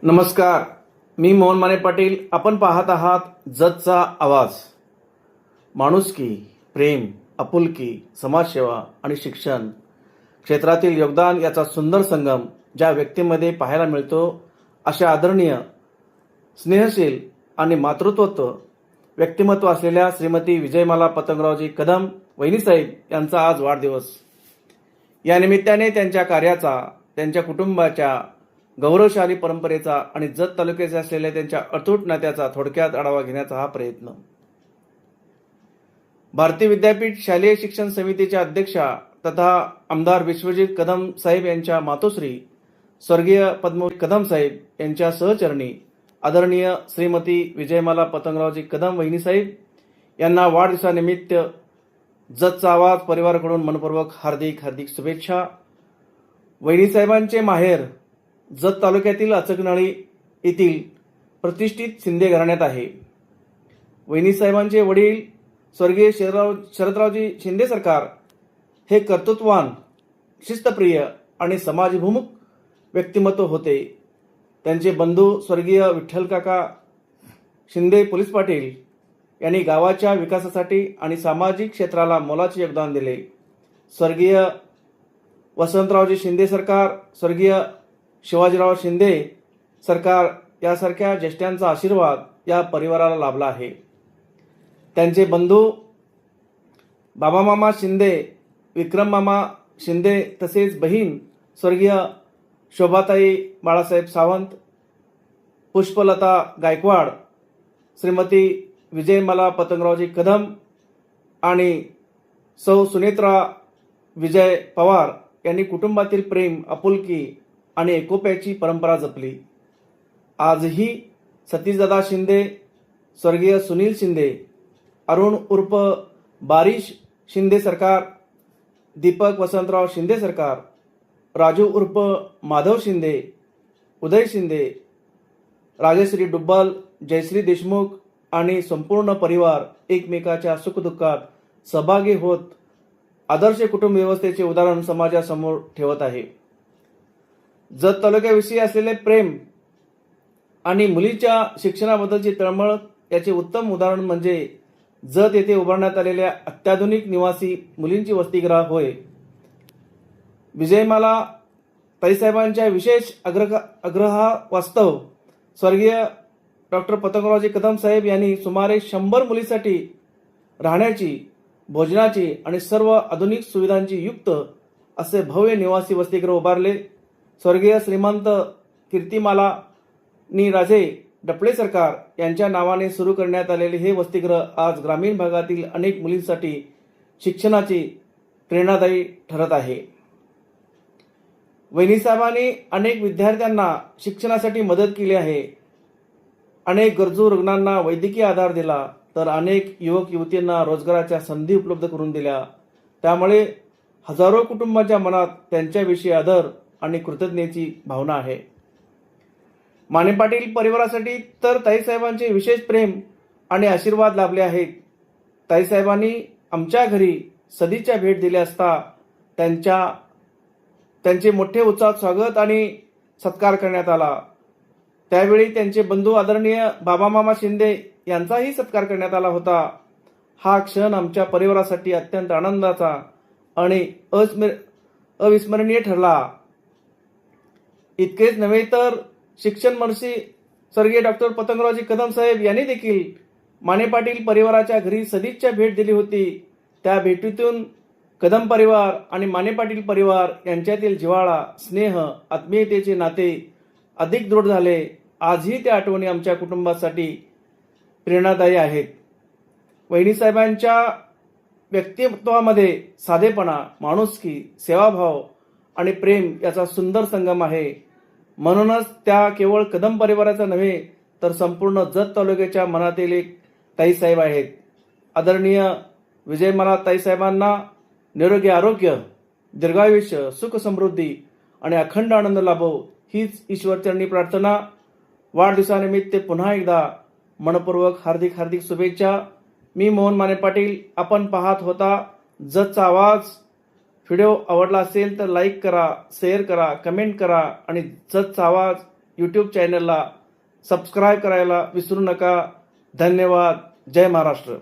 नमस्कार, मी मोहन माने पाटील. आपण पाहत आहात जतचा आवाज. माणुसकी, प्रेम, आपुलकी, समाजसेवा आणि शिक्षण क्षेत्रातील योगदान याचा सुंदर संगम ज्या व्यक्तीमध्ये पाहायला मिळतो अशा आदरणीय, स्नेहशील आणि मातृत्वत्व व्यक्तिमत्व असलेल्या श्रीमती विजयमाला पतंगरावजी कदम वहिनीसाहेब यांचा आज वाढदिवस. या निमित्ताने त्यांच्या कार्याचा, त्यांच्या कुटुंबाच्या गौरवशाली परंपरेचा आणि जत तालुक्याचे असलेल्या त्यांच्या अतूट नात्याचा थोडक्यात आढावा घेण्याचा हा प्रयत्न. भारतीय विद्यापीठ शालेय शिक्षण समितीच्या अध्यक्षा तथा आमदार विश्वजित कदम साहेब यांच्या मातोश्री स्वर्गीय पद्मश्री कदम साहेब यांच्या सहचरणी आदरणीय श्रीमती विजयमाला पतंगरावजी कदम वहिनीसाहेब यांना वाढदिवसानिमित्त जतचा आवाज परिवाराकडून मनपूर्वक हार्दिक हार्दिक शुभेच्छा. वहिनीसाहेबांचे माहेर जत तालुक्यातील अचकनळी येथील प्रतिष्ठित शिंदे घराण्यात आहे. वहिनीसाहेबांचे वडील स्वर्गीय शरदरावजी शिंदे सरकार हे कर्तृत्ववान, शिस्तप्रिय आणि समाजभिमुख व्यक्तिमत्व होते. त्यांचे बंधू स्वर्गीय विठ्ठलकाका शिंदे पोलीस पाटील यांनी गावाच्या विकासासाठी आणि सामाजिक क्षेत्राला मोलाचे योगदान दिले. स्वर्गीय वसंतरावजी शिंदे सरकार, स्वर्गीय शिवाजीराव शिंदे सरकार यासारख्या ज्येष्ठांचा आशीर्वाद या परिवाराला लाभला आहे. त्यांचे बंधू बाबामामा शिंदे, विक्रममामा शिंदे तसेच बहीण स्वर्गीय शोभाताई बाळासाहेब सावंत, पुष्पलता गायकवाड, श्रीमती विजयमाला पतंगरावजी कदम आणि सौ सुनेत्रा विजय पवार यांनी कुटुंबातील प्रेम, आपुलकी आणि एकोप्याची परंपरा जपली. आजही सतीशदादा शिंदे, स्वर्गीय सुनील शिंदे, अरुण उर्फ बारिश शिंदे सरकार, दीपक वसंतराव शिंदे सरकार, राजू उर्फ माधव शिंदे, उदय शिंदे, राजश्री डुब्बल, जयश्री देशमुख आणि संपूर्ण परिवार एकमेकाच्या सुखदुःखात सहभागी होत आदर्श कुटुंब व्यवस्थेचे उदाहरण समाजासमोर ठेवत आहे. जत तालुक्याविषयी असलेले प्रेम आणि मुलीच्या शिक्षणाबद्दलची तळमळ याचे उत्तम उदाहरण म्हणजे जत येथे उभारण्यात आलेल्या अत्याधुनिक निवासी मुलींची वसतिगृह होय. विजयमाला ताईसाहेबांच्या विशेष आग्रहावास्तव स्वर्गीय डॉक्टर पतंगरावजी कदम साहेब यांनी सुमारे 100 मुलींसाठी राहण्याची, भोजनाची आणि सर्व आधुनिक सुविधांची युक्त असे भव्य निवासी वसतिगृह उभारले. स्वर्गीय श्रीमंत कीर्तिमाला नी राजे डपळे सरकार यांच्या नावाने सुरू करण्यात आलेले हे वसतिगृह आज ग्रामीण भागातील अनेक मुलींसाठी शिक्षणाची प्रेरणादायी ठरत आहे. वहिनीसाहेबांनी अनेक विद्यार्थ्यांना शिक्षणासाठी मदत केली आहे. अनेक गरजू रुग्णांना वैद्यकीय आधार दिला, तर अनेक युवक युवतींना रोजगाराच्या संधी उपलब्ध करून दिल्या. त्यामुळे हजारो कुटुंबाच्या मनात त्यांच्याविषयी आदर आणि कृतज्ञतेची भावना आहे. माने पाटील परिवारासाठी तर ताईसाहेबांचे विशेष प्रेम आणि आशीर्वाद लाभले आहेत. ताईसाहेबांनी आमच्या घरी सदिच्छा भेट दिली असता त्यांचे मोठे उत्साहात स्वागत आणि सत्कार करण्यात आला. त्यावेळी त्यांचे बंधू आदरणीय बाबामामा शिंदे यांचाही सत्कार करण्यात आला होता. हा क्षण आमच्या परिवारासाठी अत्यंत आनंदाचा आणि अविस्मरणीय ठरला. इतकेच नव्हे तर शिक्षण मंत्री स्वर्गीय डॉक्टर पतंगरावजी कदम साहेब यांनी देखील माने पाटील परिवाराच्या घरी सदिच्छा भेट दिली होती. त्या भेटीतून कदम परिवार आणि माने पाटील परिवार यांच्यातील जिव्हाळा, स्नेह, आत्मीयतेचे नाते अधिक दृढ झाले. आजही त्या आठवणी आमच्या कुटुंबासाठी प्रेरणादायी आहेत. वहिनीसाहेबांच्या व्यक्तिमत्वामध्ये साधेपणा, माणुसकी, सेवाभाव आणि प्रेम याचा सुंदर संगम आहे. म्हणूनच त्या केवळ कदम परिवाराचा नव्हे तर संपूर्ण जत तालुक्याच्या मनातील एक ताईसाहेब आहेत. आदरणीय विजयमाला ताईसाहेबांना निरोगी आरोग्य, दीर्घायुष्य, सुख समृद्धी आणि अखंड आनंद लाभो हीच ईश्वरचरणी प्रार्थना. वाढदिवसानिमित्त पुन्हा एकदा मनपूर्वक हार्दिक हार्दिक शुभेच्छा. मी मोहन माने पाटील. आपण पाहत होता जतचा आवाज. व्हिडिओ आवडला असेल तर लाईक करा, शेअर करा, कमेंट करा आणि जतचा आवाज यूट्यूब चॅनलला सबस्क्राईब करायला विसरू नका. धन्यवाद. जय महाराष्ट्र.